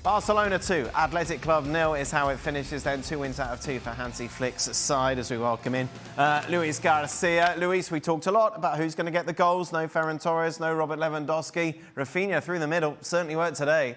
Barcelona 2, Athletic Club 0 is how it finishes then. 2 wins out of 2 for Hansi Flick's side as we welcome in Luis Garcia. Luis, we talked a lot about who's going to get the goals. No Ferran Torres, no Robert Lewandowski. Rafinha through the middle, certainly worked today.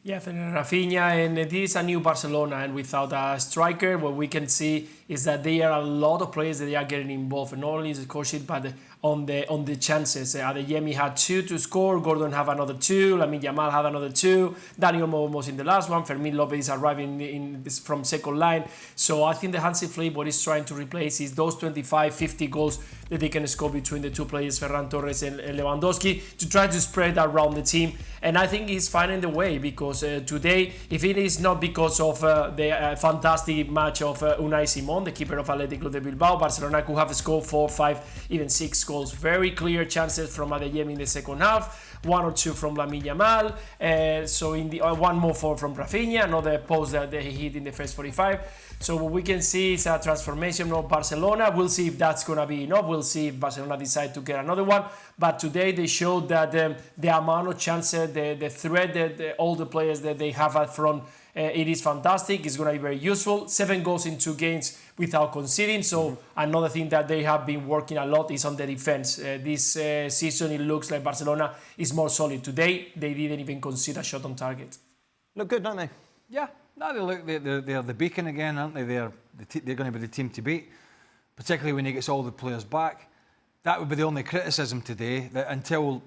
Yeah, Rafinha, and it is a new Barcelona, and without a striker, what we can see is that there are a lot of players that they are getting involved, and not only the score sheet, but on the chances. Adeyemi had 2 to score, Gordon have another 2, Lamine Yamal had another 2, Dani Olmo was in the last one, Fermín López is arriving from second line. So I think the Hansi Flick, what he's trying to replace is those 25, 50 goals that they can score between the two players, Ferran Torres and Lewandowski, to try to spread around the team. And I think he's finding the way, because today, if it is not because of the fantastic match of Unai Simón, the keeper of Athletic Club de Bilbao, Barcelona could have scored 4, 5, even 6 goals. Very clear chances from Adeyemi in the second half, 1 or 2 from Lamine Yamal, so in the one more from Rafinha, another post that he hit in the first 45. So what we can see is a transformation of Barcelona. We'll see if that's going to be enough. We'll see if Barcelona decide to get another one. But today they showed that the amount of chances, the threat that all the players that they have up front, it is fantastic. It's going to be very useful. 7 goals in 2 games without conceding. So another thing that they have been working a lot is on the defense. This season it looks like Barcelona is more solid. Today they didn't even concede a shot on target. Look good, don't they? Yeah. No, they're the beacon again, aren't they? They're going to be the team to beat, particularly when he gets all the players back. That would be the only criticism today, that until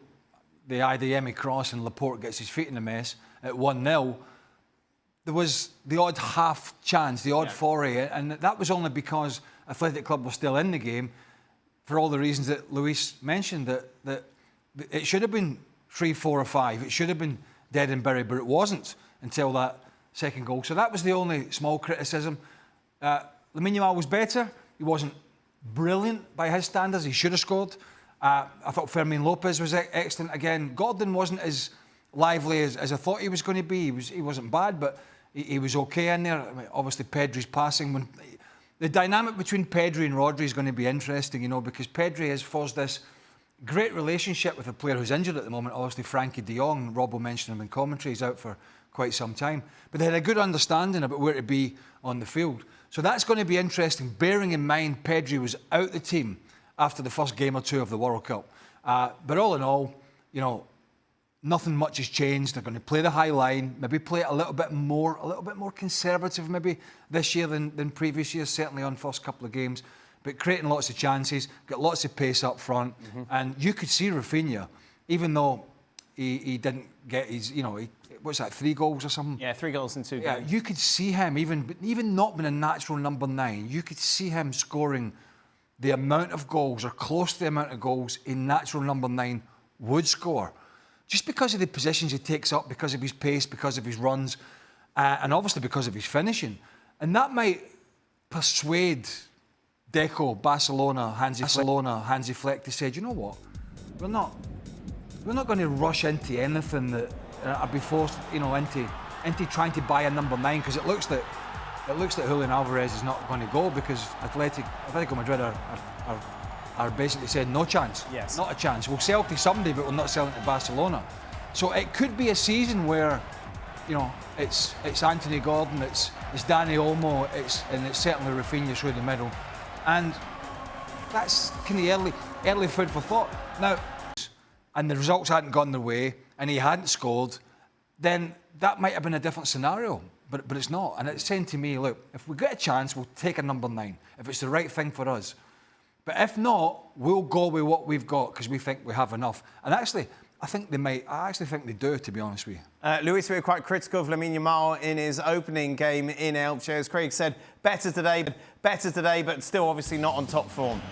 the Adeyemi cross and Laporte gets his feet in the mess at 1-0, there was the odd half chance, the odd foray, and that was only because Athletic Club was still in the game, for all the reasons that Luis mentioned, that it should have been 3, 4 or 5. It should have been dead and buried, but it wasn't until that second goal. So that was the only small criticism. Lamine Yamal was better. He wasn't brilliant by his standards. He should have scored. I thought Fermín López was excellent again. Gordon wasn't as lively as I thought he was going to be. He wasn't bad, but he was okay in there. I mean, obviously, Pedri's passing. The dynamic between Pedri and Rodri is going to be interesting, you know, because Pedri has forged this great relationship with a player who's injured at the moment. Obviously, Frankie de Jong. Robbo mentioned him in commentary. He's out for quite some time. But they had a good understanding about where to be on the field. So that's going to be interesting, bearing in mind Pedri was out the team after the first game or 2 of the World Cup. But all in all, you know, nothing much has changed. They're going to play the high line, maybe play it a little bit more conservative maybe this year than previous years, certainly on first couple of games. But creating lots of chances, got lots of pace up front. And you could see Rafinha, even though he didn't get his, you know, what's that, 3 goals or something? Yeah, 3 goals in 2 games. Yeah, you could see him, even not being a natural number 9, you could see him scoring the amount of goals, or close to the amount of goals a natural number 9 would score. Just because of the positions he takes up, because of his pace, because of his runs, and obviously because of his finishing. And that might persuade Deco, Barcelona, Hansi Flick to say, do you know what, we're not going to rush into anything that are be forced, you know, into trying to buy a number 9, because it looks that Julian Alvarez is not going to go, because Atletico Madrid are basically saying no chance, not a chance. We'll sell to somebody, but we're not selling to Barcelona. So it could be a season where, you know, it's Anthony Gordon, it's Dani Olmo, and it's certainly Rafinha through the middle, and that's kind of early food for thought. Now, and the results hadn't gone their way, and he hadn't scored, then that might have been a different scenario. But it's not. And it's saying to me, look, if we get a chance, we'll take a number 9, if it's the right thing for us. But if not, we'll go with what we've got, because we think we have enough. And actually, I actually think they do, to be honest with you. Luis, we were quite critical of Lamine Yamal in his opening game in Elche. As Craig said, better today, but still obviously not on top form.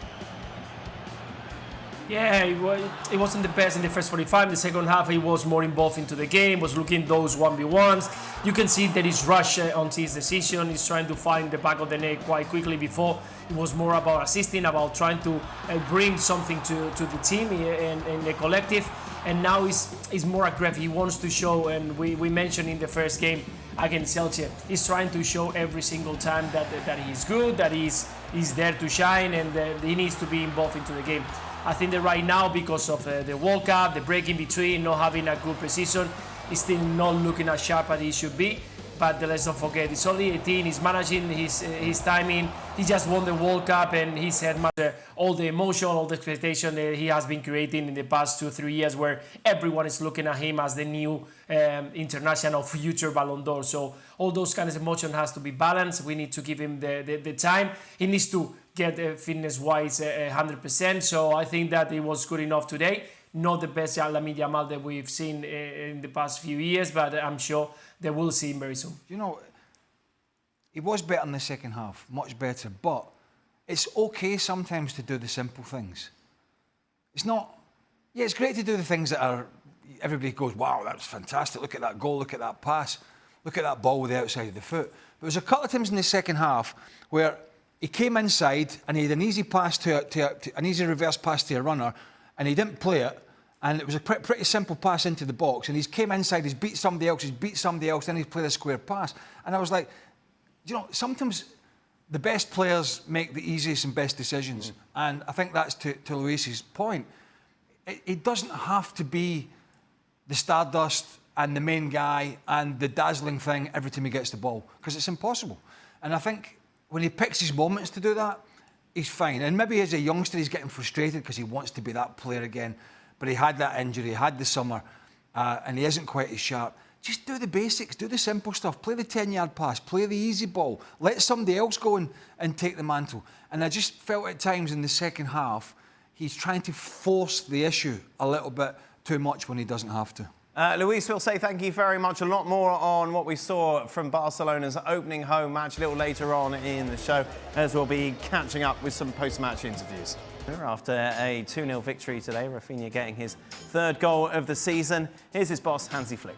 Yeah, it wasn't the best in the first 45. The second half, he was more involved into the game, was looking those 1v1s. You can see that he's rushed onto his decision. He's trying to find the back of the net quite quickly. Before, it was more about assisting, about trying to bring something to the team and the collective. And now he's more aggressive. He wants to show, and we mentioned in the first game against Elche, he's trying to show every single time that he's good, that he's there to shine, and he needs to be involved into the game. I think that right now, because of the World Cup, the break in between, not having a good precision, He's still not looking as sharp as he should be. But let's not forget, he's only 18, he's managing his timing. He just won the World Cup and he's had all the emotion, all the expectation that he has been creating in the past 2-3 years, where everyone is looking at him as the new international future Ballon d'Or. So all those kinds of emotion has to be balanced. We need to give him the time. He needs to get fitness-wise 100%. So I think that it was good enough today. Not the best Lamine Yamal that we've seen in the past few years, but I'm sure that we'll see him very soon. You know, he was better in the second half, much better. But it's okay sometimes to do the simple things. It's not... Yeah, it's great to do the things that are... Everybody goes, wow, that's fantastic. Look at that goal, look at that pass. Look at that ball with the outside of the foot. But there was a couple of times in the second half where he came inside and he had an easy pass an easy reverse pass to a runner, and he didn't play it, and it was a pretty simple pass into the box, and he's came inside, he's beat somebody else, then he's played a square pass. And I was like, you know, sometimes the best players make the easiest and best decisions. And I think that's to Luis's point. It doesn't have to be the stardust and the main guy and the dazzling thing every time he gets the ball, because it's impossible. And I think when he picks his moments to do that, he's fine. And maybe as a youngster, he's getting frustrated because he wants to be that player again. But he had that injury, he had the summer, and he isn't quite as sharp. Just do the basics, do the simple stuff. Play the 10-yard pass, play the easy ball. Let somebody else go and take the mantle. And I just felt at times in the second half, he's trying to force the issue a little bit too much when he doesn't have to. Luis, we'll say thank you very much. A lot more on what we saw from Barcelona's opening home match a little later on in the show, as we'll be catching up with some post-match interviews. After a 2-0 victory today, Rafinha getting his third goal of the season. Here's his boss, Hansi Flick.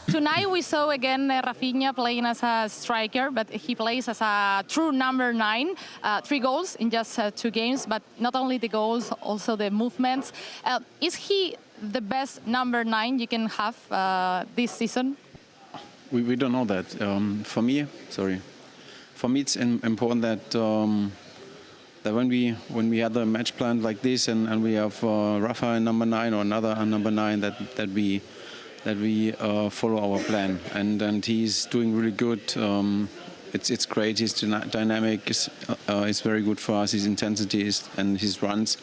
Tonight we saw again Rafinha playing as a striker, but he plays as a true number 9. 3 goals in just 2 games, but not only the goals, also the movements. Is he the best number 9 you can have this season? We don't know that. For me, it's important that that when we have a match plan like this and we have Rafa number 9 or another number 9, that we follow our plan. And he's doing really good. It's great. His dynamic is very good for us. His intensity and his runs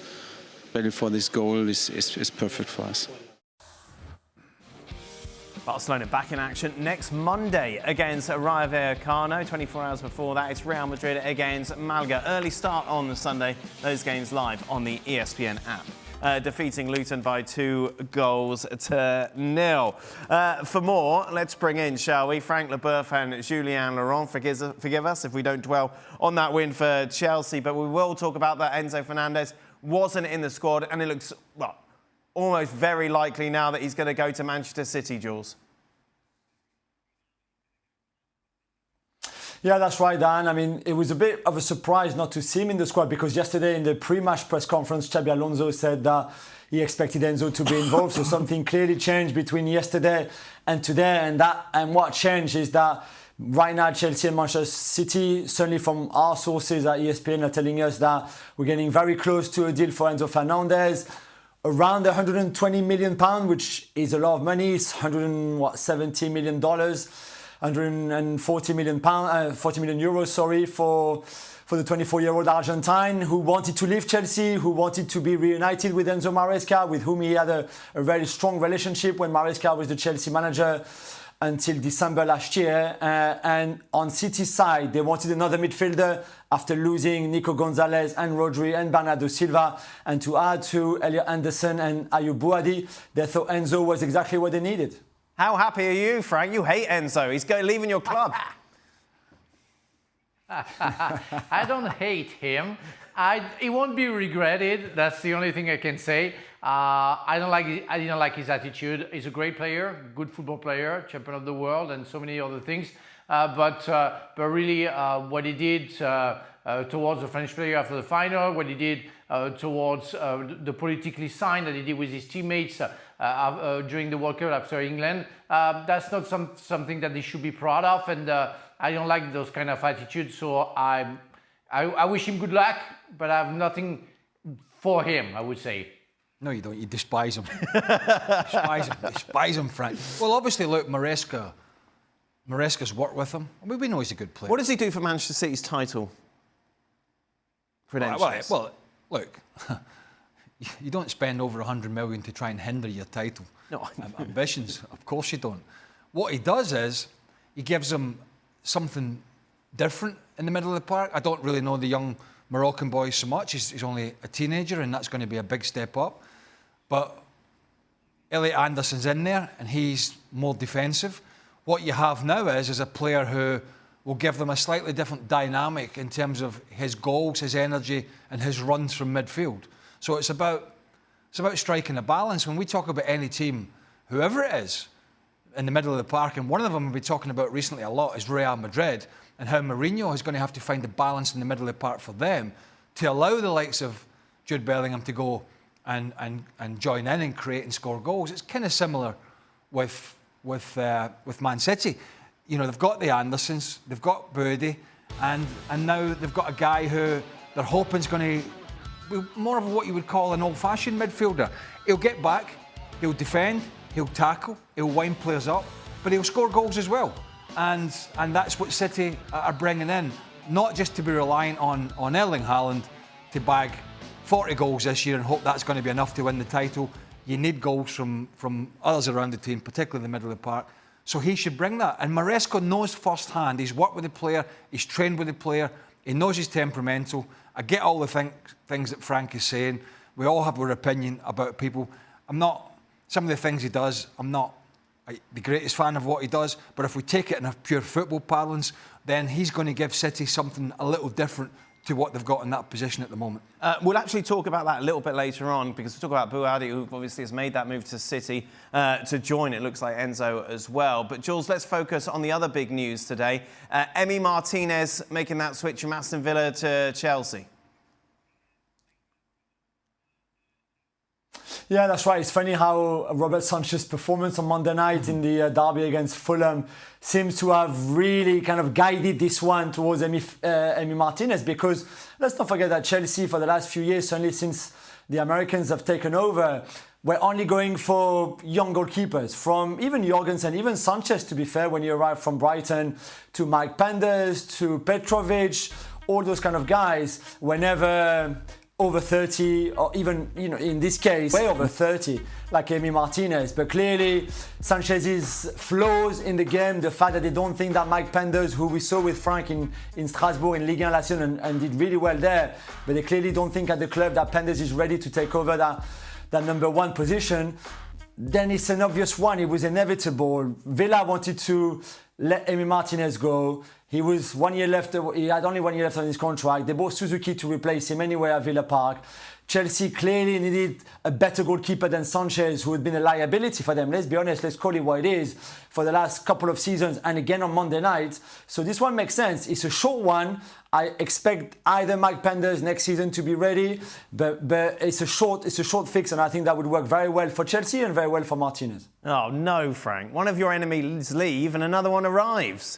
ready for this goal is perfect for us. Barcelona back in action next Monday against Rayo Vallecano. 24 hours before that, it's Real Madrid against Malaga. Early start on the Sunday. Those games live on the ESPN app. Defeating Luton by 2-0. For more, let's bring in, shall we, Frank Leboeuf and Julien Laurent. Forgive us if we don't dwell on that win for Chelsea, but we will talk about that. Enzo Fernandez wasn't in the squad, and it looks, well, almost very likely now that he's going to go to Manchester City, Jules. Yeah, that's right, Dan. I mean, it was a bit of a surprise not to see him in the squad, because yesterday in the pre-match press conference, Xabi Alonso said that he expected Enzo to be involved. So something clearly changed between yesterday and today. And what changed is that right now Chelsea and Manchester City, certainly from our sources at ESPN, are telling us that we're getting very close to a deal for Enzo Fernandez. Around £120 million, which is a lot of money. It's $170 million. 140 million euros, for the 24-year-old Argentine who wanted to leave Chelsea, who wanted to be reunited with Enzo Maresca, with whom he had a very strong relationship when Maresca was the Chelsea manager until December last year. And on City's side, they wanted another midfielder after losing Nico Gonzalez and Rodri and Bernardo Silva. And to add to Elliot Anderson and Ayyoub Bouaddi, they thought Enzo was exactly what they needed. How happy are you, Frank? You hate Enzo. He's leaving your club. I don't hate him. It won't be regretted. That's the only thing I can say. I didn't like his attitude. He's a great player, good football player, champion of the world, and so many other things. But really, what he did towards the French player after the final, what he did towards the politically sign that he did with his teammates during the World Cup after England, that's not something that they should be proud of. And I don't like those kind of attitudes. So I wish him good luck, but I have nothing for him, I would say. No, you don't. You despise him. Despise him, Frank. Well, obviously, look, Maresca's worked with him. I mean, we know he's a good player. What does he do for Manchester City's title credentials? Well, look, you don't spend over 100 million to try and hinder your title. No. Ambitions, of course you don't. What he does is, he gives them something different in the middle of the park. I don't really know the young Moroccan boy so much. He's only a teenager, and that's going to be a big step up. But Elliot Anderson's in there, and he's more defensive. What you have now is a player who will give them a slightly different dynamic in terms of his goals, his energy, and his runs from midfield. So it's about striking a balance. When we talk about any team, whoever it is, in the middle of the park, and one of them we've been talking about recently a lot is Real Madrid, and how Mourinho is going to have to find a balance in the middle of the park for them to allow the likes of Jude Bellingham to go and join in and create and score goals. It's kind of similar with Man City. You know, they've got the Andersons, they've got Bouaddi, and now they've got a guy who they're hoping is going to be more of what you would call an old-fashioned midfielder. He'll get back, he'll defend, he'll tackle, he'll wind players up, but he'll score goals as well. And that's what City are bringing in, not just to be reliant on Erling Haaland to bag 40 goals this year and hope that's going to be enough to win the title. You need goals from others around the team, particularly in the middle of the park. So he should bring that. And Maresca knows firsthand. He's worked with the player, he's trained with the player, he knows he's temperamental. I get all the things that Frank is saying. We all have our opinion about people. Some of the things he does, I'm not the greatest fan of what he does, but if we take it in a pure football parlance, then he's going to give City something a little different to what they've got in that position at the moment. We'll actually talk about that a little bit later on, because we'll talk about Bouaddi, who obviously has made that move to City to join. It looks like Enzo as well. But Jules, let's focus on the other big news today. Emi Martinez making that switch from Aston Villa to Chelsea. Yeah, that's right. It's funny how Robert Sanchez's performance on Monday night in the derby against Fulham seems to have really kind of guided this one towards Emi Martinez, because let's not forget that Chelsea for the last few years, certainly since the Americans have taken over, we're only going for young goalkeepers, from even Jorgensen, even Sanchez, to be fair, when he arrived from Brighton, to Mike Penders, to Petrovic, all those kind of guys, whenever over 30, or even, you know, in this case, way over 30, like Emi Martinez. But clearly, Sanchez's flaws in the game, the fact that they don't think that Mike Penders, who we saw with Frank in Strasbourg in Ligue 1 last season and did really well there, but they clearly don't think at the club that Penders is ready to take over that number one position, then it's an obvious one. It was inevitable. Villa wanted to let Emi Martinez go. He was 1 year left. He had only 1 year left on his contract. They bought Suzuki to replace him anyway at Villa Park. Chelsea clearly needed a better goalkeeper than Sanchez, who had been a liability for them. Let's be honest, let's call it what it is, for the last couple of seasons, and again on Monday night. So this one makes sense. It's a short one. I expect either Mike Penders next season to be ready, but it's a short fix, and I think that would work very well for Chelsea and very well for Martinez. Oh no, Frank! One of your enemies leave and another one arrives.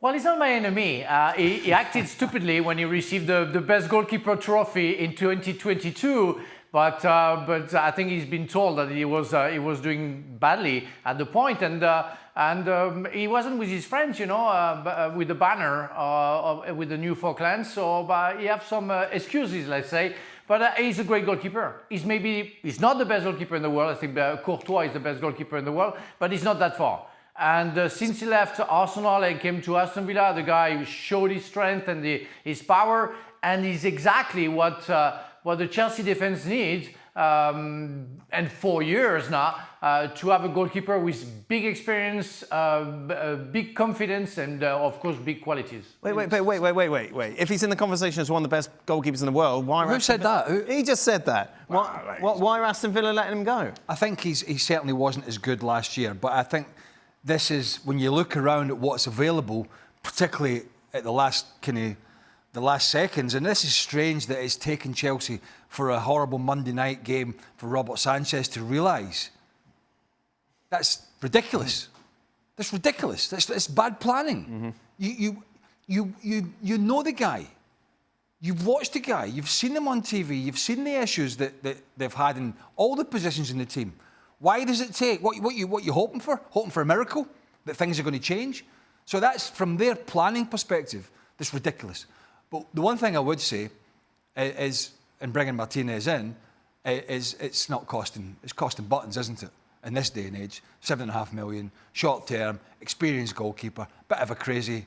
Well, he's not my enemy. He acted stupidly when he received the best goalkeeper trophy in 2022. But I think he's been told that he was doing badly at the point, and he wasn't with his friends, you know, with the banner with the new Falklands. So he have some excuses, let's say. But he's a great goalkeeper. He's not the best goalkeeper in the world. I think Courtois is the best goalkeeper in the world, but he's not that far. And since he left Arsenal and came to Aston Villa, the guy showed his strength and his power, and is exactly what the Chelsea defense needs. And 4 years now to have a goalkeeper with big experience, big confidence, and of course big qualities. Wait. If he's in the conversation as one of the best goalkeepers in the world, why? Who said that? He just said that. Why are Aston Villa letting him go? I think he certainly wasn't as good last year, but I think this is, when you look around at what's available, particularly at the last seconds, and this is strange that it's taken Chelsea for a horrible Monday night game for Robert Sanchez to realise. That's ridiculous. That's ridiculous. That's bad planning. Mm-hmm. You know the guy. You've watched the guy, you've seen him on TV, you've seen the issues that they've had in all the positions in the team. Why does it take? What you hoping for? Hoping for a miracle? That things are going to change? So that's, from their planning perspective, that's ridiculous. But the one thing I would say is, in bringing Martinez in, is it's costing buttons, isn't it? In this day and age, 7.5 million, short term, experienced goalkeeper, bit of a crazy,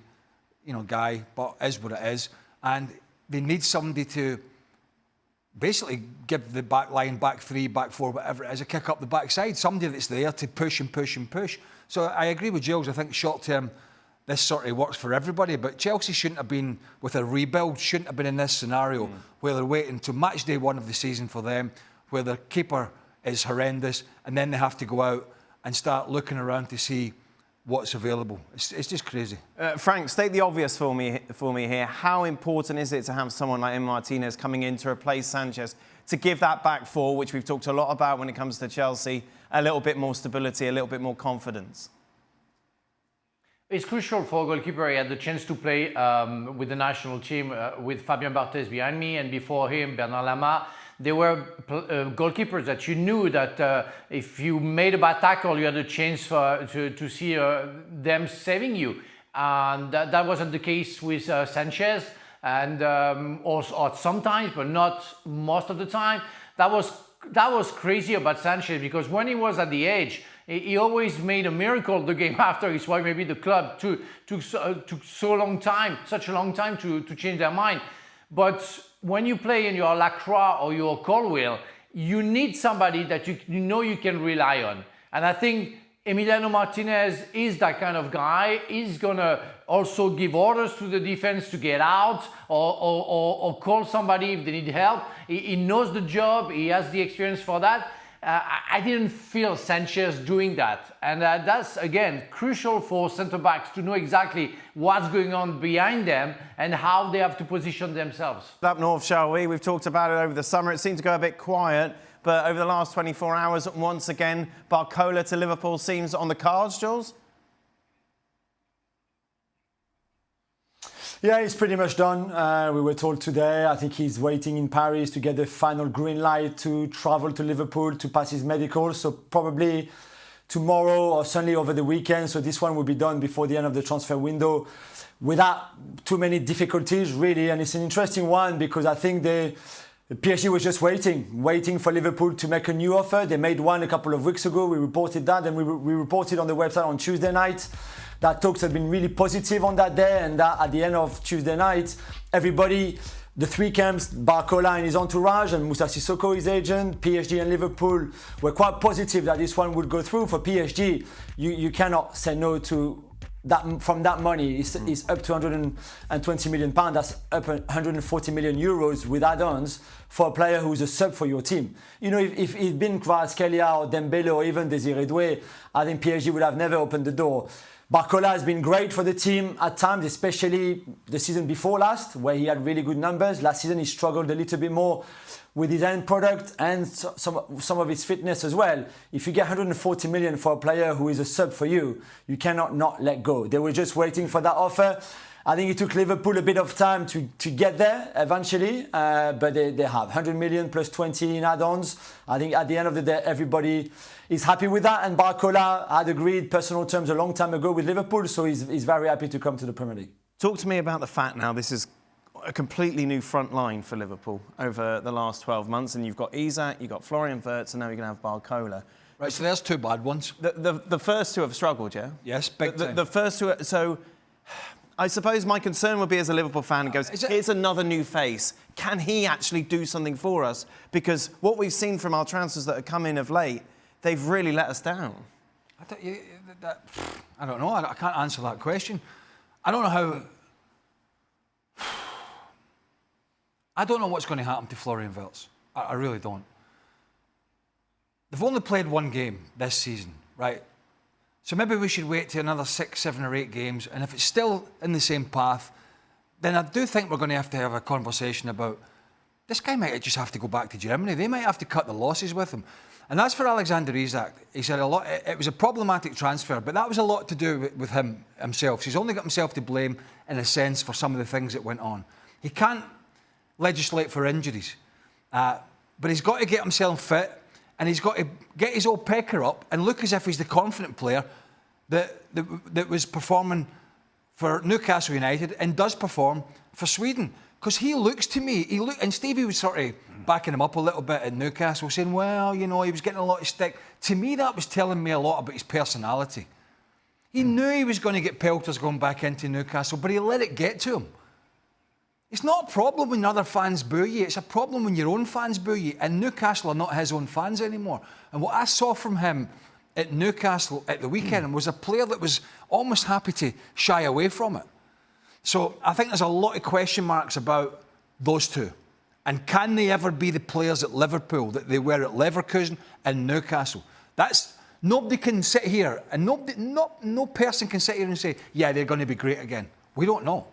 guy, but is what it is. And they need somebody to basically give the back line, back three, back four, whatever it is, a kick up the backside. Somebody that's there to push and push and push. So I agree with Giles. I think short term, this sort of works for everybody. But Chelsea shouldn't have been, with a rebuild, shouldn't have been in this scenario where they're waiting to match day one of the season for them, where their keeper is horrendous, and then they have to go out and start looking around to see what's available. It's just crazy. Frank, state the obvious for me here. How important is it to have someone like Emi Martinez coming in to replace Sanchez, to give that back four, which we've talked a lot about when it comes to Chelsea, a little bit more stability, a little bit more confidence? It's crucial for a goalkeeper. He had the chance to play with the national team with Fabien Barthez behind me, and before him, Bernard Lama. They were goalkeepers that you knew that if you made a bad tackle, you had a chance to see them saving you. And that wasn't the case with Sanchez, and also sometimes, but not most of the time. That was crazy about Sanchez, because when he was at the edge, he always made a miracle the game after. It's why maybe the club took such a long time to change their mind. But when you play in your Lacroix or your Colwell, you need somebody that you know you can rely on. And I think Emiliano Martinez is that kind of guy. He's going to also give orders to the defense to get out or call somebody if they need help. He knows the job. He has the experience for that. I didn't feel Sanchez doing that. And that's, again, crucial for centre-backs to know exactly what's going on behind them and how they have to position themselves. Up north, shall we? We've talked about it over the summer. It seemed to go a bit quiet, but over the last 24 hours, once again, Barcola to Liverpool seems on the cards, Jules? Yeah, he's pretty much done. We were told today, I think he's waiting in Paris to get the final green light to travel to Liverpool to pass his medical. So probably tomorrow or certainly over the weekend. So this one will be done before the end of the transfer window without too many difficulties, really. And it's an interesting one because I think the PSG was just waiting for Liverpool to make a new offer. They made one a couple of weeks ago. We reported that, and we reported on the website on Tuesday night that talks had been really positive on that day, and that at the end of Tuesday night, everybody, the three camps, Barcola and his entourage, and Moussa Sissoko, his agent, PSG and Liverpool, were quite positive that this one would go through. For PSG, you cannot say no to that. From that money, it's up to 120 million pounds. That's up 140 million euros with add-ons for a player who's a sub for your team. You know, if it'd been Kvaratskhelia or Dembele or even Désiré Doué, I think PSG would have never opened the door. Barcola has been great for the team at times, especially the season before last, where he had really good numbers. Last season, he struggled a little bit more with his end product and some of his fitness as well. If you get 140 million for a player who is a sub for you, you cannot not let go. They were just waiting for that offer. I think it took Liverpool a bit of time to get there eventually, but they have 100 million plus 20 in add-ons. I think at the end of the day, everybody is happy with that. And Barcola had agreed personal terms a long time ago with Liverpool, so he's very happy to come to the Premier League. Talk to me about the fact now this is a completely new front line for Liverpool over the last 12 months. And you've got Isak, you've got Florian Wirtz, and now you're going to have Barcola. Right, so there's two bad ones. The first two have struggled, yeah? Yes, big time. The first two, so I suppose my concern would be as a Liverpool fan, it goes, here's another new face. Can he actually do something for us? Because what we've seen from our transfers that have come in of late, they've really let us down. I don't know. I can't answer that question. I don't know how. I don't know what's going to happen to Florian Wirtz. I really don't. They've only played one game this season, right? So maybe we should wait to another 6, 7 or 8 games. And if it's still in the same path, then I do think we're going to have a conversation about this guy might just have to go back to Germany. They might have to cut the losses with him. And that's for Alexander Isak. He said a lot. It was a problematic transfer, but that was a lot to do with him himself. He's only got himself to blame in a sense for some of the things that went on. He can't legislate for injuries. But he's got to get himself fit, and he's got to get his old pecker up and look as if he's the confident player that was performing for Newcastle United and does perform for Sweden. Because he looks to me, and Stevie was sort of backing him up a little bit at Newcastle, saying, well, you know, he was getting a lot of stick. To me, that was telling me a lot about his personality. He knew he was going to get pelters going back into Newcastle, but he let it get to him. It's not a problem when other fans boo you. It's a problem when your own fans boo you. And Newcastle are not his own fans anymore. And what I saw from him at Newcastle at the weekend was a player that was almost happy to shy away from it. So I think there's a lot of question marks about those two. And can they ever be the players at Liverpool that they were at Leverkusen and Newcastle? Nobody can sit here, and no person can sit here and say, yeah, they're going to be great again. We don't know.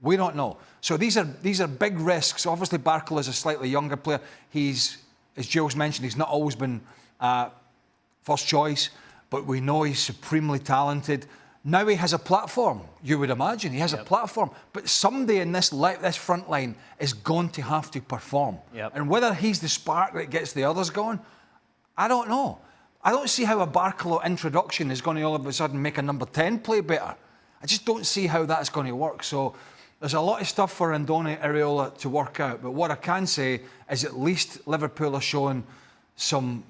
We don't know. So these are big risks. Obviously, Barcola is a slightly younger player. He's, as Gilles mentioned, he's not always been first choice, but we know he's supremely talented. Now he has a platform, you would imagine. He has a platform. But somebody in this front line is going to have to perform. And whether he's the spark that gets the others going, I don't know. I don't see how a Barcola introduction is going to all of a sudden make a number 10 play better. I just don't see how that's going to work. So there's a lot of stuff for Andoni Iraola to work out. But what I can say is at least Liverpool are showing some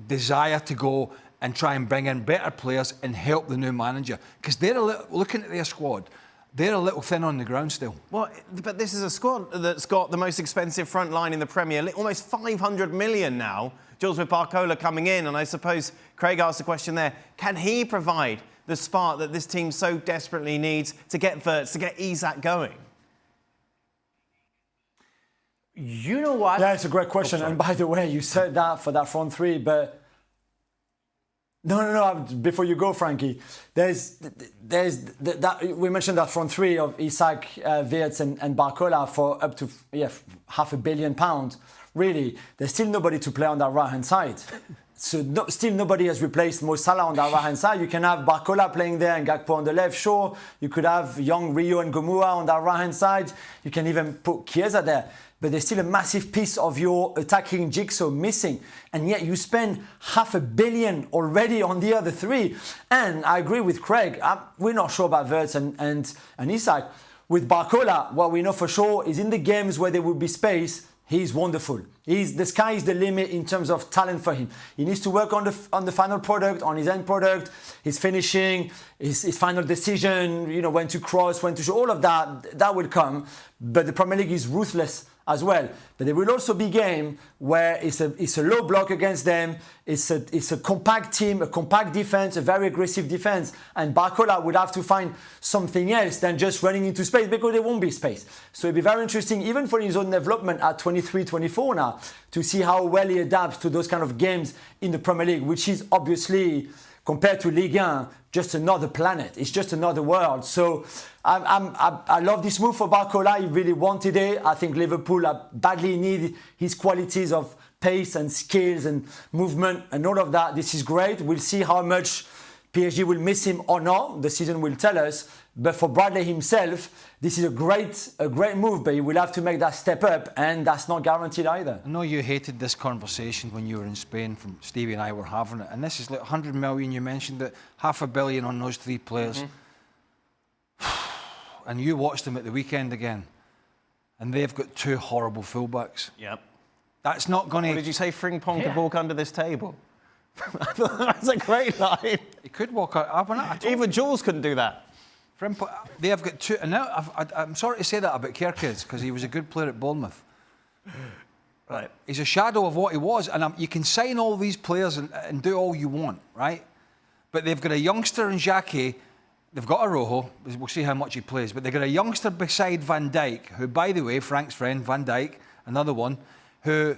desire to go and try and bring in better players and help the new manager. Because looking at their squad, they're a little thin on the ground still. Well, but this is a squad that's got the most expensive front line in the Premier League, almost 500 million now. Jules, with Barcola coming in, and I suppose Craig asked the question there, can he provide the spark that this team so desperately needs to get Wirtz, to get Isak going? You know what? Yeah, it's a great question. And by the way, you said that for that front three, but no. Before you go, Frankie, there's that we mentioned that front three of Isak, Wirtz, and Barcola for up to £500 million. Really, there's still nobody to play on that right hand side. So still nobody has replaced Mo Salah on that right hand side. You can have Barcola playing there and Gakpo on the left. Sure, you could have young Rio and Gomua on that right hand side. You can even put Chiesa there. But there's still a massive piece of your attacking jigsaw missing. And yet you spend £500 million already on the other three. And I agree with Craig. We're not sure about Wirtz and Isak. With Barcola, what we know for sure is in the games where there will be space, he's wonderful. The sky is the limit in terms of talent for him. He needs to work on the final product, on his end product, his finishing, his final decision, you know, when to cross, when to shoot, all of that will come. But the Premier League is ruthless as well. But there will also be game where it's a low block against them. It's a compact team, a compact defense, a very aggressive defense. And Barcola would have to find something else than just running into space because there won't be space. So it'll be very interesting, even for his own development at 23, 24 now, to see how well he adapts to those kind of games in the Premier League, which is obviously, compared to Ligue 1, just another planet. It's just another world. So I love this move for Barcola. He really wanted it. I think Liverpool badly need his qualities of pace and skills and movement and all of that. This is great. We'll see how much PSG will miss him or not. The season will tell us. But for Bradley himself, this is a great move, but he will have to make that step up, and that's not guaranteed either. I know you hated this conversation when you were in Spain, from Stevie and I were having it, and this is like 100 million, you mentioned it, £500 million on those three players. And you watched them at the weekend again, and they've got two horrible fullbacks. Yep. That's not going to... Did you say Frimpong could walk under this table? I thought that's a great line. He could walk out. Even Jules couldn't do that. They have got two, and now I'm sorry to say that about Kerkez because he was a good player at Bournemouth. Right. He's a shadow of what he was, and you can sign all these players and do all you want, right? But they've got a youngster in Xhaka, they've got Araujo, we'll see how much he plays, but they've got a youngster beside Van Dijk, who, by the way, Frank's friend, Van Dijk, another one, who,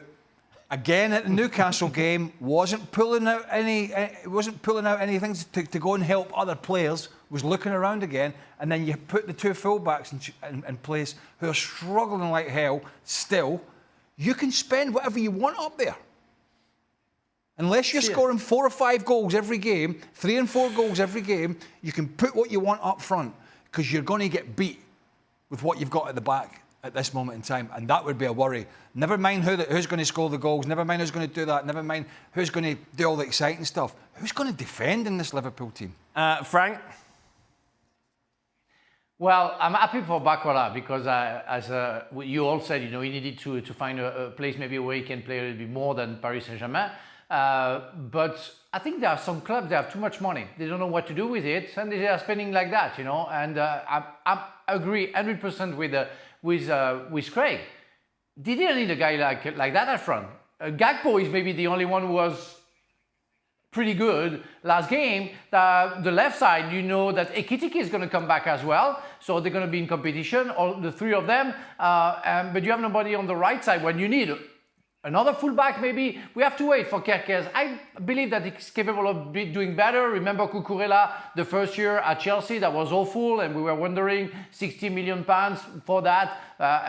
again at the Newcastle game, wasn't pulling out anything to go and help other players, was looking around again, and then you put the two fullbacks in place who are struggling like hell still. You can spend whatever you want up there. Unless you're scoring 4 or 5 goals every game, 3 and 4 goals every game, you can put what you want up front because you're going to get beat with what you've got at the back. at this moment in time, and that would be a worry. Never mind who's going to score the goals, never mind who's going to do that, never mind who's going to do all the exciting stuff. Who's going to defend in this Liverpool team? Frank? Well, I'm happy for Barcola because, as you all said, he needed to find a place maybe where he can play a little bit more than Paris Saint-Germain. But I think there are some clubs that have too much money. They don't know what to do with it, and they are spending like that, And I agree 100% with Craig. They didn't need a guy like that at front. Gakpo is maybe the only one who was pretty good last game. The left side, that Ekitike is going to come back as well, so they're going to be in competition, all the three of them. But you have nobody on the right side when you need another fullback. Maybe we have to wait for Kerkez. I believe that he's capable of doing better. Remember Cucurella the first year at Chelsea, that was awful, and we were wondering 60 million pounds for that.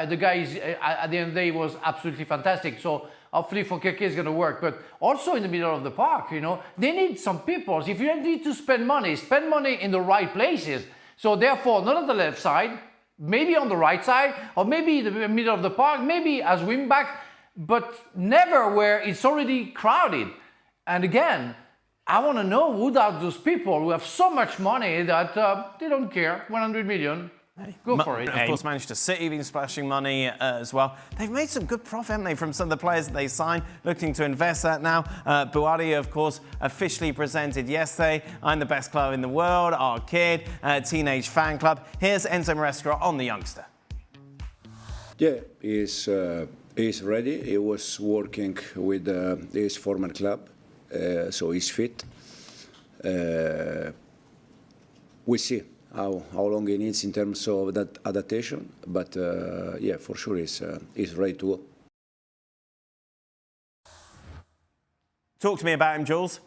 The guy is, at the end of the day, was absolutely fantastic. So hopefully for Keke is going to work. But also in the middle of the park, they need some people. If you need to spend money in the right places. So therefore, not on the left side, maybe on the right side, or maybe in the middle of the park, maybe as wing back, but never where it's already crowded. And again, I want to know who are those people who have so much money that they don't care. 100 million. Go for it. Of course, Manchester City been splashing money as well. They've made some good profit, haven't they, from some of the players that they signed, looking to invest that now. Bouaddi, of course, officially presented yesterday. I'm the best club in the world, our kid, teenage fan club. Here's Enzo Maresca on the youngster. Yeah, he's ready. He was working with his former club, so he's fit. We see how long he needs in terms of that adaptation, but yeah, for sure he's ready to go. Talk to me about him, Jules.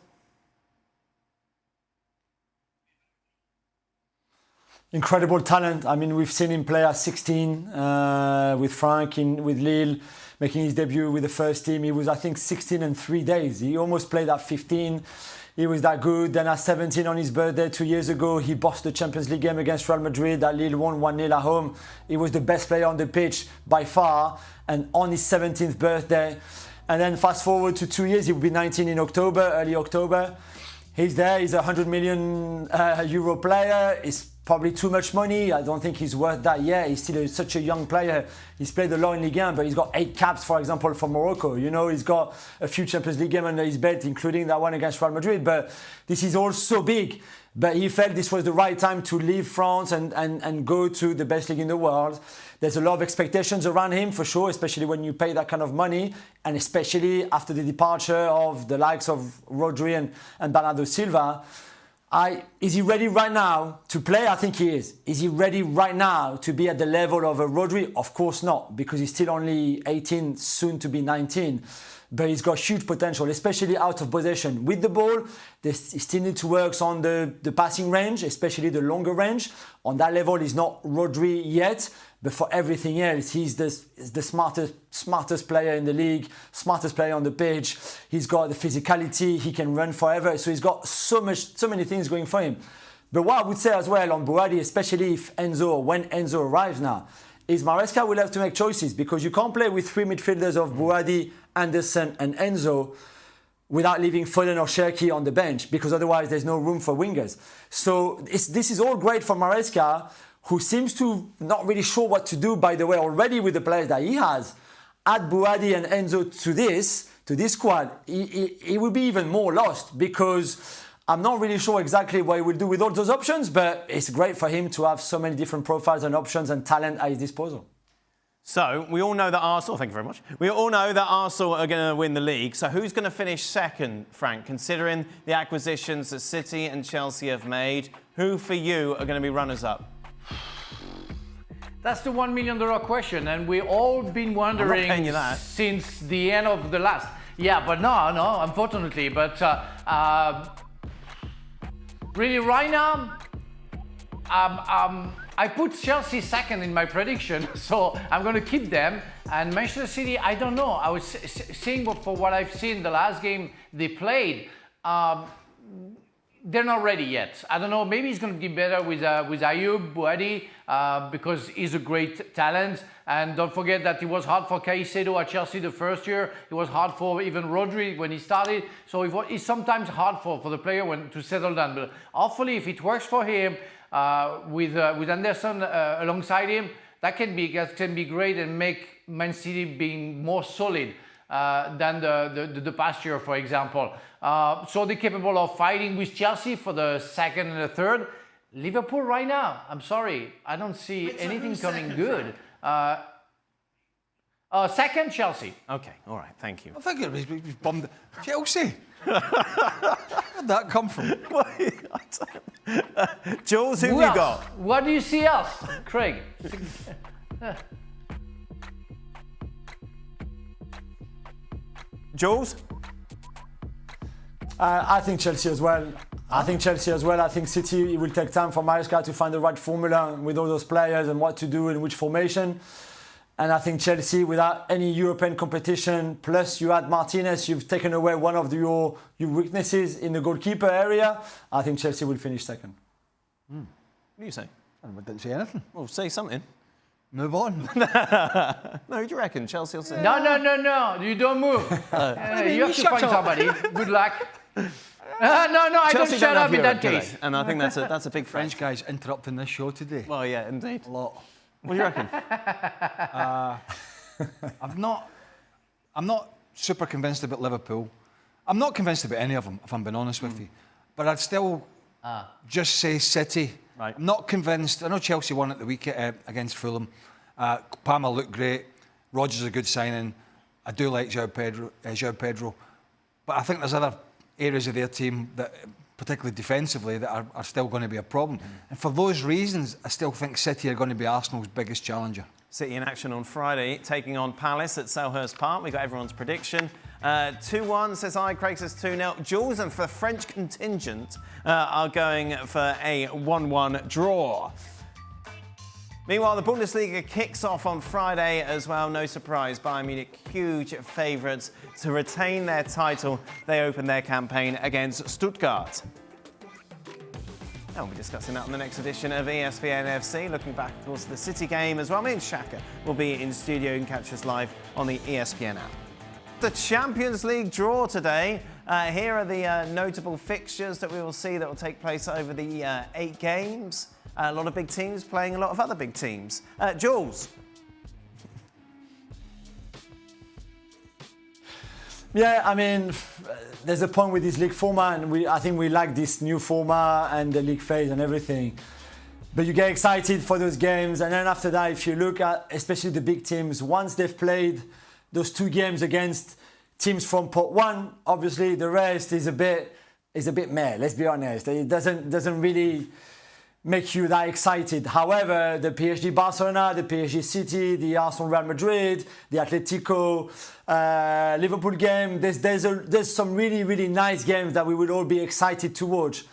Incredible talent. I mean, we've seen him play at 16 with Frank with Lille, making his debut with the first team. He was, I think, 16 and 3 days. He almost played at 15. He was that good. Then at 17 on his birthday 2 years ago, he bossed the Champions League game against Real Madrid that Lille won 1-0 at home. He was the best player on the pitch by far, and on his 17th birthday. And then fast forward to 2 years, he will be 19 in October, early October. He's there. He's a 100 million euro player. It's probably too much money. I don't think he's worth that yet. He's still such a young player. He's played a lot in Ligue 1, but he's got 8 caps, for example, for Morocco. He's got a few Champions League games under his belt, including that one against Real Madrid. But this is all so big. But he felt this was the right time to leave France and go to the best league in the world. There's a lot of expectations around him, for sure, especially when you pay that kind of money, and especially after the departure of the likes of Rodri and Bernardo Silva. Is he ready right now to play? I think he is. Is he ready right now to be at the level of a Rodri? Of course not, because he's still only 18, soon to be 19. But he's got huge potential, especially out of possession. With the ball, he still needs to work on the passing range, especially the longer range. On that level, he's not Rodri yet. But for everything else, he's the smartest player in the league, smartest player on the pitch. He's got the physicality. He can run forever. So he's got so many things going for him. But what I would say as well on Bouaddi, especially if when Enzo arrives now, is Maresca will have to make choices, because you can't play with 3 midfielders of Bouaddi, Anderson and Enzo without leaving Foden or Cherki on the bench, because otherwise there's no room for wingers. So this is all great for Maresca, who seems to not really sure what to do, by the way, already with the players that he has. Add Bouaddi and Enzo to this squad, he will be even more lost, because I'm not really sure exactly what he will do with all those options, but it's great for him to have so many different profiles and options and talent at his disposal. So, we all know that Arsenal, thank you very much. We all know that Arsenal are going to win the league. So, who's going to finish second, Frank, considering the acquisitions that City and Chelsea have made? Who, for you, are going to be runners-up? That's the $1 million question, and we've all been wondering since the end of the last. Yeah, but no, unfortunately. But really, right now, I put Chelsea second in my prediction, so I'm going to keep them. And Manchester City, I don't know. I was saying for what I've seen the last game they played. they're not ready yet. I don't know, maybe he's going to get better with Ayyoub Bouaddi because he's a great talent. And don't forget that it was hard for Caicedo at Chelsea the first year. It was hard for even Rodri when he started. So it's sometimes hard for the player to settle down. But hopefully if it works for him with Anderson alongside him, that can be great and make Man City being more solid than the past year, for example. So they're capable of fighting with Chelsea for the second and the third. Liverpool right now, I'm sorry, I don't see anything coming good. Second, Chelsea. Okay, all right, thank you. I think it was bummed. Chelsea. Where'd that come from? Jules, who have you got? What do you see else, Craig? Jules? I think Chelsea as well. I think City, it will take time for Maresca to find the right formula with all those players and what to do in which formation. And I think Chelsea, without any European competition, plus you add Martinez, you've taken away one of your weaknesses in the goalkeeper area. I think Chelsea will finish second. What do you say? I didn't say anything. Well, say something. Move on. No, who do you reckon? Chelsea will say? No, you don't move. You have to find somebody. Good luck. No, I don't shut up in that case. And I think that's a big French guys interrupting this show today. Well, yeah, indeed. A lot. What do you reckon? I'm not super convinced about Liverpool. I'm not convinced about any of them, if I'm being honest with you. But I'd still just say City. Right. I'm not convinced. I know Chelsea won at the weekend against Fulham. Palmer looked great. Rodgers is a good signing. I do like João Pedro. But I think there's other areas of their team, that, particularly defensively, that are still going to be a problem. And for those reasons, I still think City are going to be Arsenal's biggest challenger. City in action on Friday, taking on Palace at Selhurst Park. We got everyone's prediction. 2-1 says I, Craig says 2-0. Jules and for the French contingent are going for a 1-1 draw. Meanwhile, the Bundesliga kicks off on Friday as well. No surprise, Bayern Munich, huge favourites to retain their title. They open their campaign against Stuttgart. And we'll be discussing that on the next edition of ESPN FC. Looking back, of course, the City game as well. Me and Shaka will be in studio. You can catch us live on the ESPN app. The Champions League draw today. Here are the notable fixtures that we will see that will take place over the 8 games. A lot of big teams playing a lot of other big teams. Jules? Yeah, I mean, there's a point with this league format, and I think we like this new format and the league phase and everything. But you get excited for those games, and then after that, if you look at especially the big teams, once they've played those 2 games against teams from Pot 1, obviously the rest is a bit meh, let's be honest. It doesn't really make you that excited. However, the PSG Barcelona, the PSG City, the Arsenal Real Madrid, the Atletico Liverpool game, there's some really, really nice games that we will all be excited to watch.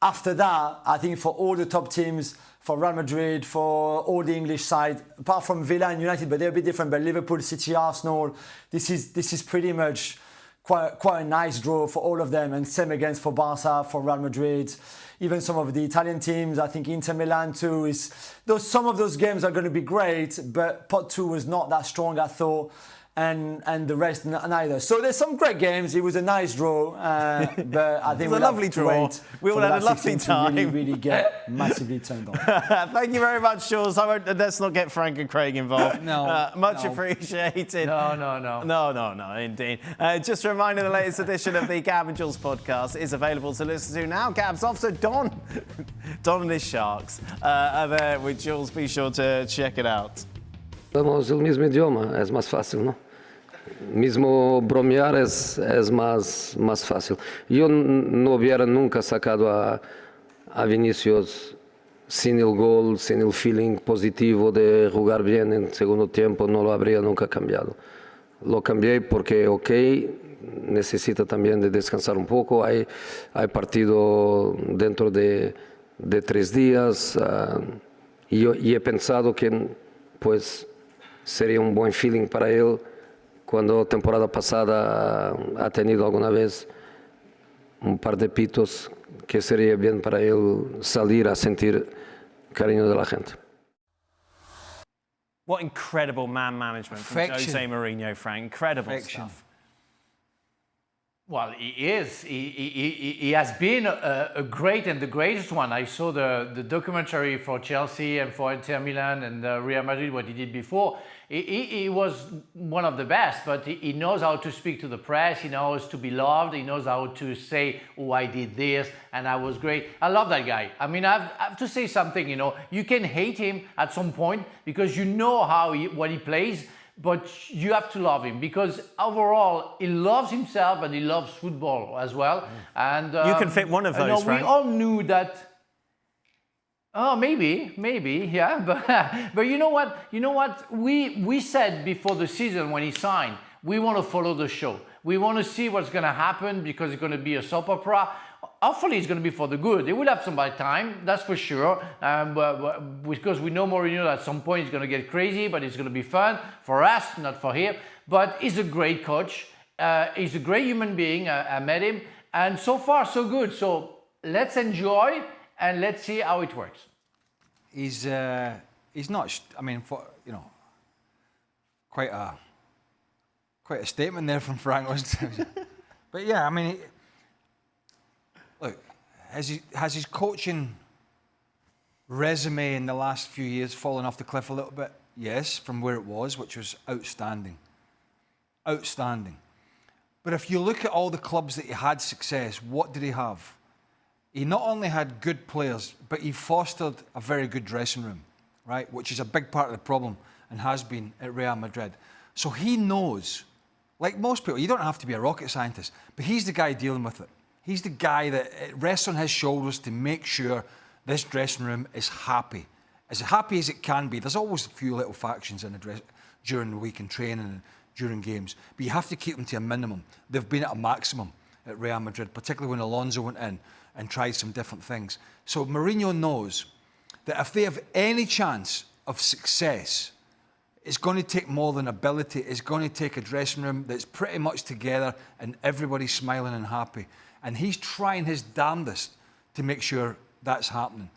After that, I think for all the top teams, for Real Madrid, for all the English side, apart from Villa and United, but they're a bit different, but Liverpool, City, Arsenal, this is pretty much quite a nice draw for all of them, and same against for Barca, for Real Madrid. Even some of the Italian teams, I think Inter Milan too, some of those games are going to be great, but Pot 2 was not that strong, I thought, and the rest neither. So there's some great games. It was a nice draw, but I think it was a lovely draw. We all had a lovely time. To really get massively turned on. Thank you very much, Jules. Let's not get Frank and Craig involved. Much appreciated. No, indeed. Just a reminder, the latest edition of the Gab and Jules podcast is available to listen to now. Gab's off, so Don and his Sharks are there with Jules. Be sure to check it out. Hablamos el mismo idioma, es más fácil, ¿no? Mismo bromear es más fácil. Yo no hubiera nunca sacado a Vinicius sin el gol, sin el feeling positivo de jugar bien en segundo tiempo, no lo habría nunca cambiado. Lo cambié porque, necesita también de descansar un poco. Hay partido dentro de 3 días y he pensado que, pues, sería un buen feeling para él cuando temporada pasada ha tenido alguna vez un par de pitos que sería bien para él salir a sentir cariño de la gente. What incredible man management from Jose Mourinho, Frank. Incredible stuff. Well, he is. He has been a great and the greatest one. I saw the documentary for Chelsea and for Inter Milan and Real Madrid, what he did before. He was one of the best, but he knows how to speak to the press. He knows to be loved. He knows how to say, oh, I did this and I was great. I love that guy. I mean, I have to say something, you know. You can hate him at some point because you know what he plays, but you have to love him because overall he loves himself and he loves football as well. And you can fit one of those, Frank. We all knew that. Oh, maybe, yeah. But you know what? We said before the season when he signed, we want to follow the show. We want to see what's going to happen because it's going to be a soap opera. Hopefully, it's going to be for the good. It will have some bad time, that's for sure. Because we know Mourinho at some point is going to get crazy, but it's going to be fun for us, not for him. But he's a great coach. He's a great human being. I met him, and so far so good. So let's enjoy and let's see how it works. He's not. I mean, quite a statement there from Frank. But yeah, I mean. Look, has his coaching resume in the last few years fallen off the cliff a little bit? Yes, from where it was, which was outstanding. Outstanding. But if you look at all the clubs that he had success, what did he have? He not only had good players, but he fostered a very good dressing room, right? Which is a big part of the problem and has been at Real Madrid. So he knows, like most people, you don't have to be a rocket scientist, but he's the guy dealing with it. He's the guy that rests on his shoulders to make sure this dressing room is happy as it can be. There's always a few little factions in the during the week in training and during games, but you have to keep them to a minimum. They've been at a maximum at Real Madrid, particularly when Alonso went in and tried some different things. So Mourinho knows that if they have any chance of success, it's going to take more than ability. It's going to take a dressing room that's pretty much together and everybody's smiling and happy. And he's trying his damnedest to make sure that's happening.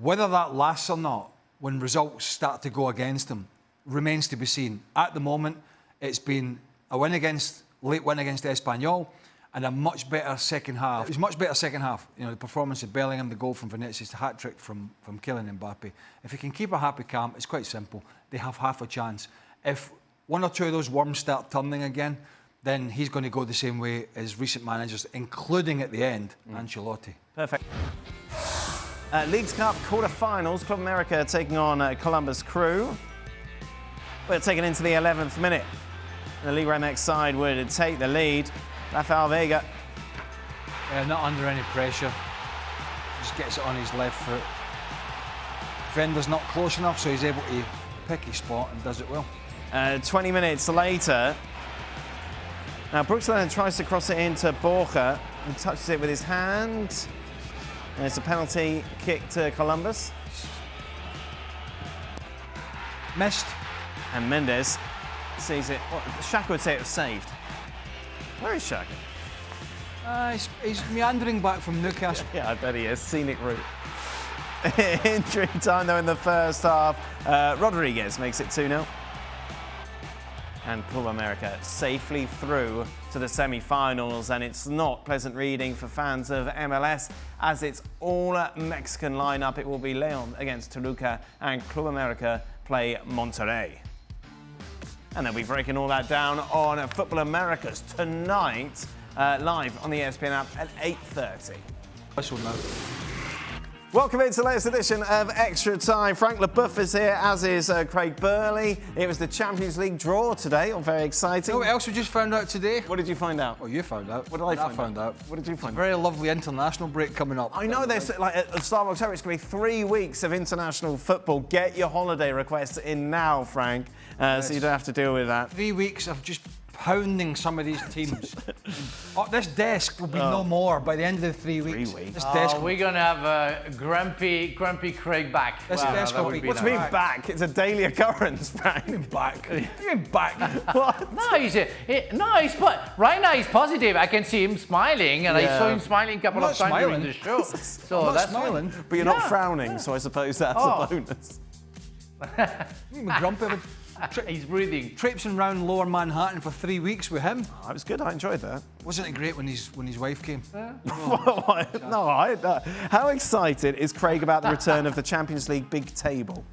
Whether that lasts or not, when results start to go against him, remains to be seen. At the moment, it's been a late win against Espanyol, and a much better second half. It was a much better second half. You know, the performance of Bellingham, the goal from Vinicius, the hat-trick from Kylian Mbappe. If he can keep a happy camp, it's quite simple. They have half a chance. If one or two of those worms start turning again, then he's going to go the same way as recent managers, including at the end, Ancelotti. Perfect. Leagues Cup quarter-finals. Club America taking on Columbus Crew. We're taken into the 11th minute. The Liga MX side would take the lead. Rafael Veiga. Not under any pressure. Just gets it on his left foot. Defender's not close enough, so he's able to pick his spot and does it well. 20 minutes later, now Brooks Lennon tries to cross it into Borja, who touches it with his hand. And it's a penalty kick to Columbus. Missed. And Mendes sees it. Xhaka would say it was saved. Where is Xhaka? He's meandering back from Newcastle. Yeah, I bet he is. Scenic route. Injury time though in the first half. Rodriguez makes it 2-0. And Club America safely through to the semi-finals, and it's not pleasant reading for fans of MLS as it's all Mexican lineup. It will be Leon against Toluca and Club America play Monterrey. And they'll be breaking all that down on Football Americas tonight, live on the ESPN app at 8:30. Whistle now. Welcome into the latest edition of Extra Time. Frank LeBoeuf is here, as is Craig Burley. It was the Champions League draw today, all very exciting. You know what else we just found out today? What did you find out? Well, you found out. What did I find out? What did you find out? A very lovely international break coming up. I know there's, like, at the start of October, it's going to be 3 weeks of international football. Get your holiday requests in now, Frank, so you don't have to deal with that. 3 weeks of just hounding some of these teams. This desk will be no more by the end of the 3 weeks. 3 weeks. This desk We're gonna have grumpy Craig back. This desk will be What do you mean back? It's a daily occurrence, Frank. back. What do you mean back? What? No, right now he's positive. I can see him smiling, and I saw him smiling a couple I'm of not times during smiling. the show. So I'm not that's smiling. But you're not frowning, so I suppose that's a bonus. I'm grumpy. He's breathing. Traipsing around Lower Manhattan for 3 weeks with him. Oh, it was good. I enjoyed that. Wasn't it great when his wife came? No, how excited is Craig about the return of the Champions League big table?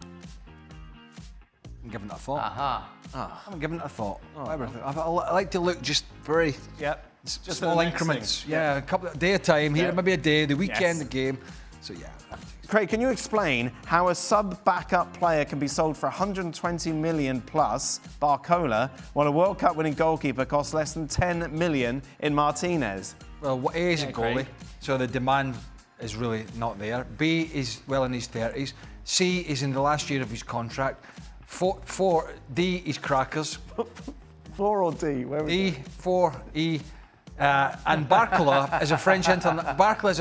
I'm giving it a thought. Aha. I haven't given it a thought. I like to look just very Just small the next increments. thing. Yeah, a couple of day at a time. Here, maybe a day. The weekend, Yes. the game. So yeah. Craig, can you explain how a sub-backup player can be sold for 120 million plus, Barcola, while a World Cup winning goalkeeper costs less than 10 million in Martinez? Well, A is a goalie, Craig. so the demand is really not there. B is well in his 30s. C is in the last year of his contract. D is crackers. 4 or D? Where was E, 4, E. And Barcola is a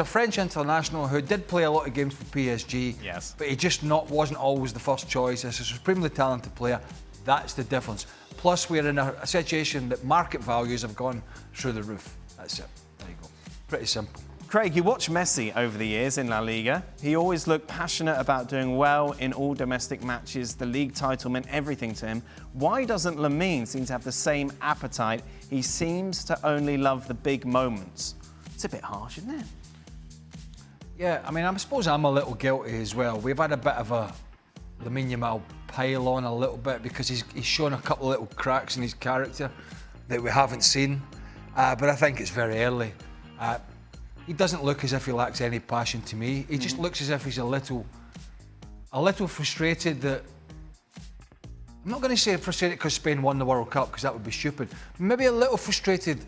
French international who did play a lot of games for PSG. Yes. But he just wasn't always the first choice. As a supremely talented player, that's the difference. Plus, we're in a situation that market values have gone through the roof. That's it. There you go. Pretty simple. Craig, you watched Messi over the years in La Liga. He always looked passionate about doing well in all domestic matches. The league title meant everything to him. Why doesn't Lamine seem to have the same appetite? He seems to only love the big moments. It's a bit harsh, isn't it? Yeah, I mean, I suppose I'm a little guilty as well. We've had a bit of a Lamine Yamal pile on a little bit because he's shown a couple of little cracks in his character that we haven't seen. But I think it's very early. He doesn't look as if he lacks any passion to me. He just looks as if he's a little frustrated that... I'm not going to say frustrated because Spain won the World Cup, because that would be stupid. Maybe a little frustrated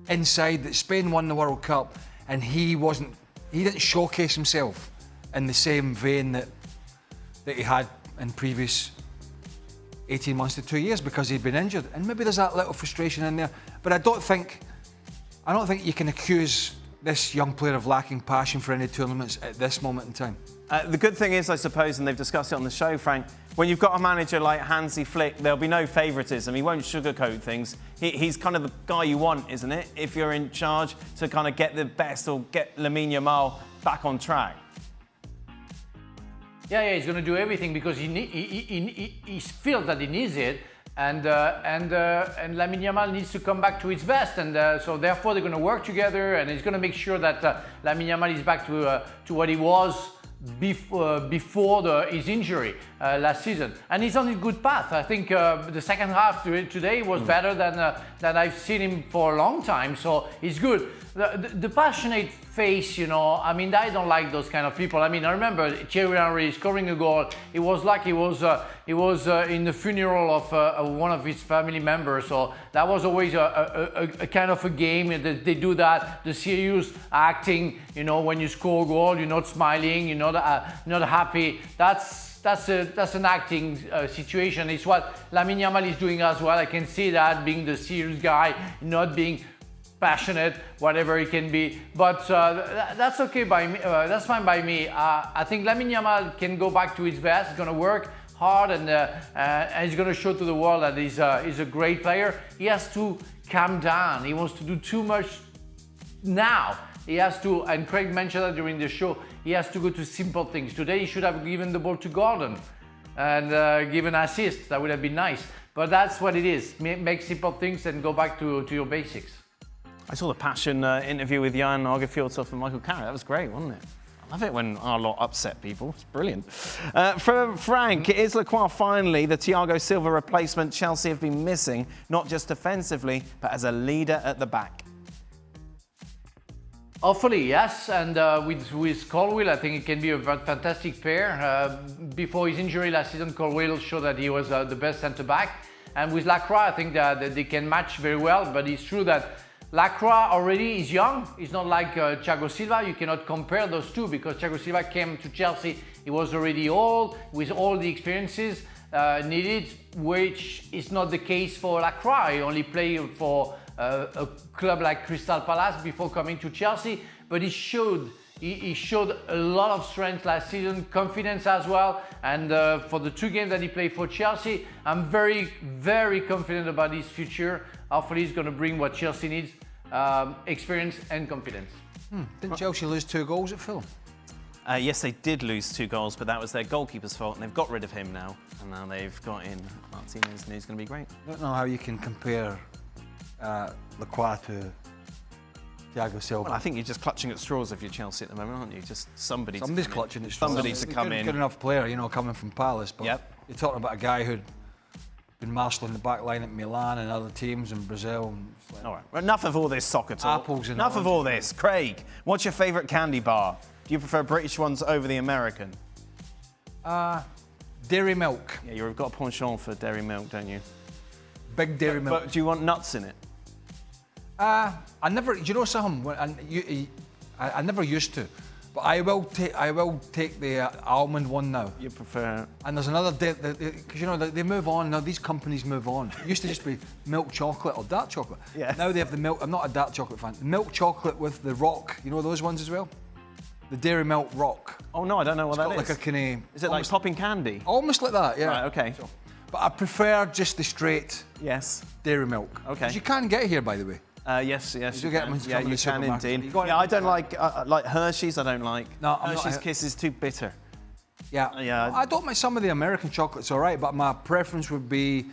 inside that Spain won the World Cup and he didn't showcase himself in the same vein that he had in previous 18 months to 2 years because he'd been injured. And maybe there's that little frustration in there. But I don't think you can accuse this young player of lacking passion for any tournaments at this moment in time. The good thing is, I suppose, and they've discussed it on the show, Frank, when you've got a manager like Hansi Flick, there'll be no favouritism. He won't sugarcoat things. He's kind of the guy you want, isn't it? If you're in charge to kind of get the best or get Lamine Yamal back on track. Yeah, he's going to do everything because he feels that he needs it. And Lamine Yamal needs to come back to his best, and so therefore they're going to work together, and he's going to make sure that Lamine Yamal is back to what he was before his injury last season, and he's on a good path. I think the second half today was better than I've seen him for a long time, so he's good. The passionate face, I mean, I don't like those kind of people. I mean, I remember Thierry Henry scoring a goal. It was like he was in the funeral of one of his family members. So that was always a kind of a game. They do that. The serious acting, when you score a goal, you're not smiling, you're not happy. That's an acting situation. It's what Lamine Yamal is doing as well. I can see that, being the serious guy, not being passionate, whatever he can be, but that's okay by me. That's fine by me. I think Lamine Yamal can go back to his best. He's going to work hard, and he's going to show to the world that he's a great player. He has to calm down. He wants to do too much now. He has to, and Craig mentioned that during the show, he has to go to simple things. Today he should have given the ball to Gordon and given an assist. That would have been nice. But that's what it is. Make simple things and go back to your basics. I saw the passion interview with Jan Argefjordsoff and Michael Carrick. That was great, wasn't it? I love it when our lot upset people. It's brilliant. For Frank, is Lacroix finally the Thiago Silva replacement Chelsea have been missing, not just defensively, but as a leader at the back? Hopefully, yes. And with Colwill, I think it can be a fantastic pair. Before his injury last season, Colwill showed that he was the best centre-back. And with Lacroix, I think that they can match very well. But it's true that Lacroix already is young. He's not like Thiago Silva. You cannot compare those two because Thiago Silva came to Chelsea. He was already old with all the experiences. needed, which is not the case for Lacroix. He only played for a club like Crystal Palace before coming to Chelsea, but he showed a lot of strength last season, confidence as well, and for the 2 games that he played for Chelsea, I'm very, very confident about his future. Hopefully he's going to bring what Chelsea needs, experience and confidence. Didn't Chelsea lose 2 goals at Fulham? Yes, they did lose 2 goals, but that was their goalkeeper's fault, and they've got rid of him now. And now they've got in Martinez, and he's going to be great. I don't know how you can compare Lacroix to Thiago Silva. Well, I think you're just clutching at straws if you're Chelsea at the moment, aren't you? Just somebody's clutching at straws. Somebody to come in. Good enough player, you know, coming from Palace. But you're talking about a guy who'd been marshalling the back line at Milan and other teams in Brazil. All right, well, enough of all this soccer talk. Apples and enough of all this. Craig, what's your favourite candy bar? Do you prefer British ones over the American? Dairy milk. Yeah, you've got a penchant for dairy milk, don't you? Big dairy milk. But do you want nuts in it? I never. You know something? I never used to, but I will take the almond one now. You prefer? And there's another because you know they move on now. These companies move on. It used to just be milk chocolate or dark chocolate. Yeah. Now they have the milk. I'm not a dark chocolate fan. Milk chocolate with the rock. You know those ones as well. The dairy milk rock. Oh no, I don't know what that is. Like a kind of. Is it like popping candy? Almost like that, yeah. Right. Okay. So, but I prefer just the straight. Yes. Dairy milk. Okay. You can get here, by the way. Yes. You do get them in some of the can supermarkets. indeed. Yeah, I don't like Hershey's. I don't like. No, I'm Hershey's not Kiss is too bitter. Yeah. Yeah. I don't mind some of the American chocolates, all right, but my preference would be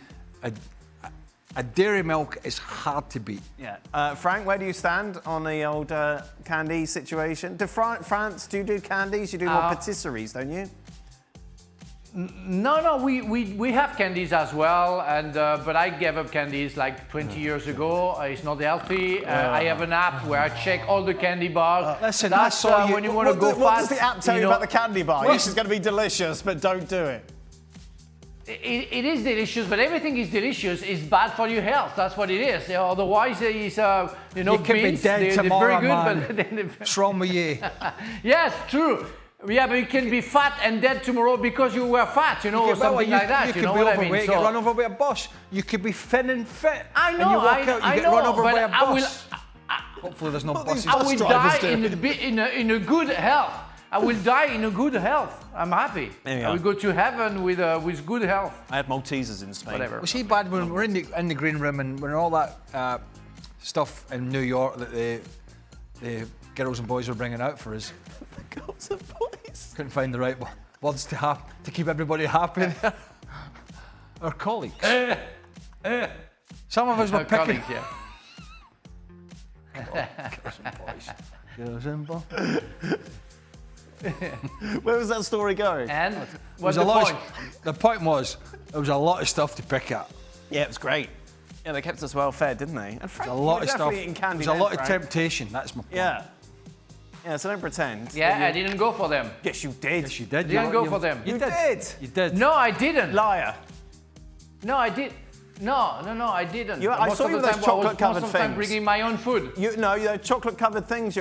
a dairy milk is hard to beat. Yeah. Frank, where do you stand on the old candy situation? France, do you do candies? You do more patisseries, don't you? No, we have candies as well, and but I gave up candies like 20 years ago. It's not healthy. I have an app where I check all the candy bars. Listen, that's when you want to go fast. What does the app tell you about the candy bar? This is going to be delicious, but don't do it. It is delicious, but everything is delicious is bad for your health. That's what it is. Otherwise, it's You could beans, be dead they're tomorrow, very good, man. What's wrong with you? Yes, true. Yeah, but you can be fat and dead tomorrow because you were fat, or something like that. You could know be what overweight, I mean? get run over by a bus. You could be thin and fit. I know, and you walk out, you get run over by a bus. Hopefully there's no buses. I will die in a good health. I will die in a good health. I'm happy. I will go to heaven with good health. I had Maltesers in Spain. Whatever. Was he bad when we're in the green room and when all that stuff in New York that the girls and boys were bringing out for us? The girls and boys. Couldn't find the right words to keep everybody happy. Our colleagues. Some of us were picking. Colleagues, yeah. Girls and boys. Where was that story going? And what's the the point? The point was there was a lot of stuff to pick at. Yeah, it was great. Yeah, they kept us well fed, didn't they? And Frank, A lot you of were stuff. definitely eating candy There's a then, lot of Frank. temptation. That's my point. Yeah. Yeah, so don't pretend. Yeah, I didn't go for them. Yes, you did. Yes, you did. Didn't go for them. You did. You did. No, I didn't. Liar. No, I did. No, I didn't. I Most saw of you the with time those I was chocolate-covered most of the time things. bringing my own food. You chocolate-covered things.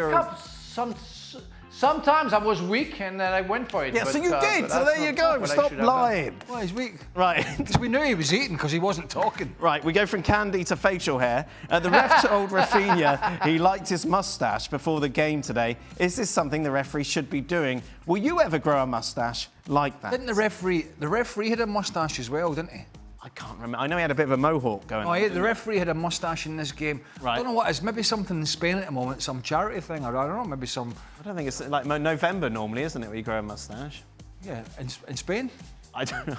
Sometimes I was weak and then I went for it. Yeah, but, so you did. but So that's there you not go. what I Stop should have done. lying. Well, he's weak. Right. Because we knew he was eating because he wasn't talking. Right, we go from candy to facial hair. The ref told Rafinha he liked his moustache before the game today. Is this something the referee should be doing? Will you ever grow a moustache like that? Didn't the referee had a moustache as well, didn't he? I can't remember. I know he had a bit of a mohawk going on. Oh, yeah, the referee had a moustache in this game. Right. I don't know what it is. Maybe something in Spain at the moment, some charity thing, or I don't know, maybe some... I don't think it's like November normally, isn't it, where you grow a moustache? Yeah, in Spain? I don't know.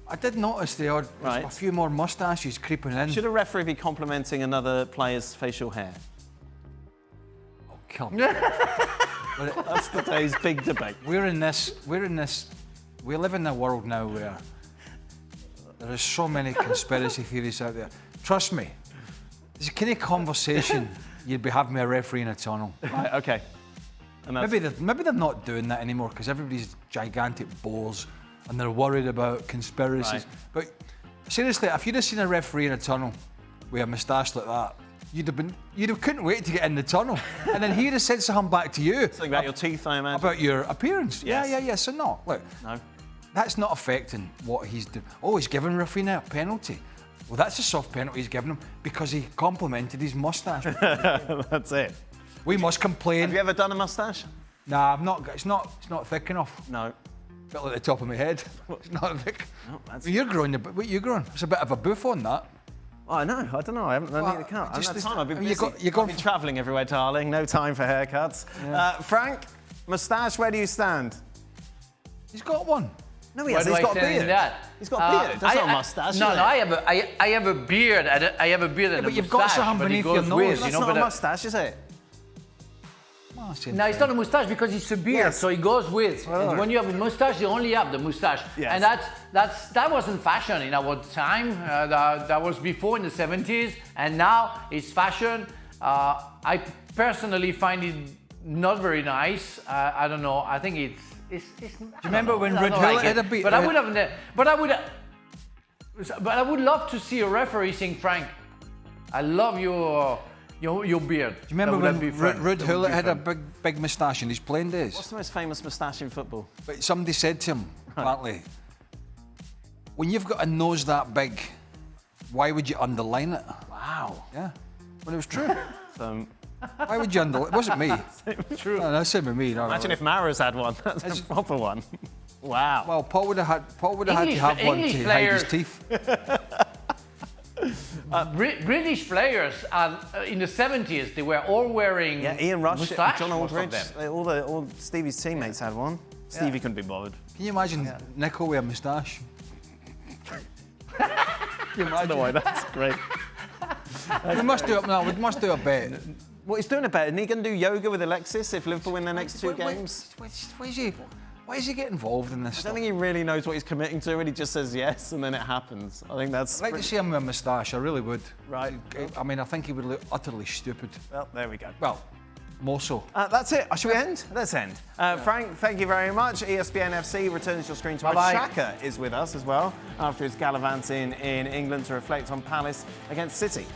I did notice the odd, Right. a few more moustaches creeping in. Should a referee be complimenting another player's facial hair? Oh, come on. That's today's big debate. We live in a world now where there are so many conspiracy theories out there. Trust me, there's a kind of conversation you'd be having with a referee in a tunnel. Right, okay. And that's, Maybe they're not doing that anymore because everybody's gigantic bores and they're worried about conspiracies. Right. But seriously, if you'd have seen a referee in a tunnel with a moustache like that, you couldn't wait to get in the tunnel, and then he'd have said something back to you. something about your teeth, I imagine. About your appearance. Yes. Yeah. So no, look. No. that's not affecting what he's doing. Oh, he's giving Rafinha a penalty. Well, that's a soft penalty he's given him because he complimented his moustache. That's it. We must complain. Have you ever done a moustache? Nah, I've not. It's not thick enough. No. Bit like the top of my head. It's not thick. No, that's... You're growing. What you're growing? It's a bit of a boof on that. Oh, I know. I don't know. I haven't done the cut. just That this- time I've been busy. you got- I've been travelling everywhere, darling. No time for haircuts. Yeah. Frank, moustache, where do you stand? He's got one. No, he Where hasn't. do He's I got a stand in beard. that? He's got a beard. That's not a moustache. No, is no, it? I have a beard. I have a beard and but a you've got moustache, some but it beneath your goes nose. with, That's you know, not but a moustache, is it? no, it's not a moustache because it's a beard, Yes. so it goes with. Oh. And when you have a moustache, you only have the moustache. Yes. And that wasn't fashion in our time. That was before in the 70s, and now it's fashion. I personally find it not very nice. I don't know. I think it's. Do you remember when Red Hill had a beard? But I would have. But I would love to see a referee saying, Frank, I love your beard. Do you remember when Ruud Gullit had a big moustache in his playing days? What's the most famous moustache in football? But somebody said to him, apparently, when you've got a nose that big, why would you underline it? Wow. Yeah. Well, it was true. So, Why would you underline it? Wasn't me. true. No, that's same with me. No, Imagine if Mahrez had one. That's a proper one. Wow. Well, Paul would have had to have one English to hide his players- teeth. British players in the 70s, they were all wearing Yeah, Ian Rush, moustache, John most of Aldridge, them. all Stevie's teammates had one. Stevie couldn't be bothered. Can you imagine Nico with a moustache? Can you imagine? No, that's great. We must do it now. We must do a bet. Well, he's doing it better. Isn't he going to do yoga with Alexis if Liverpool win their next two games? Why is he get involved in this I stuff? don't think he really knows what he's committing to, and he just says yes, and then it happens. I think that's... I'd like to see him with a moustache. I really would. Right. I mean, I think he would look utterly stupid. Well, there we go. Well, more so. That's it. Should we end? Let's end. Frank, thank you very much. ESPN FC returns your screen tomorrow. Bye-bye. Xhaka is with us as well after his gallivanting in England to reflect on Palace against City.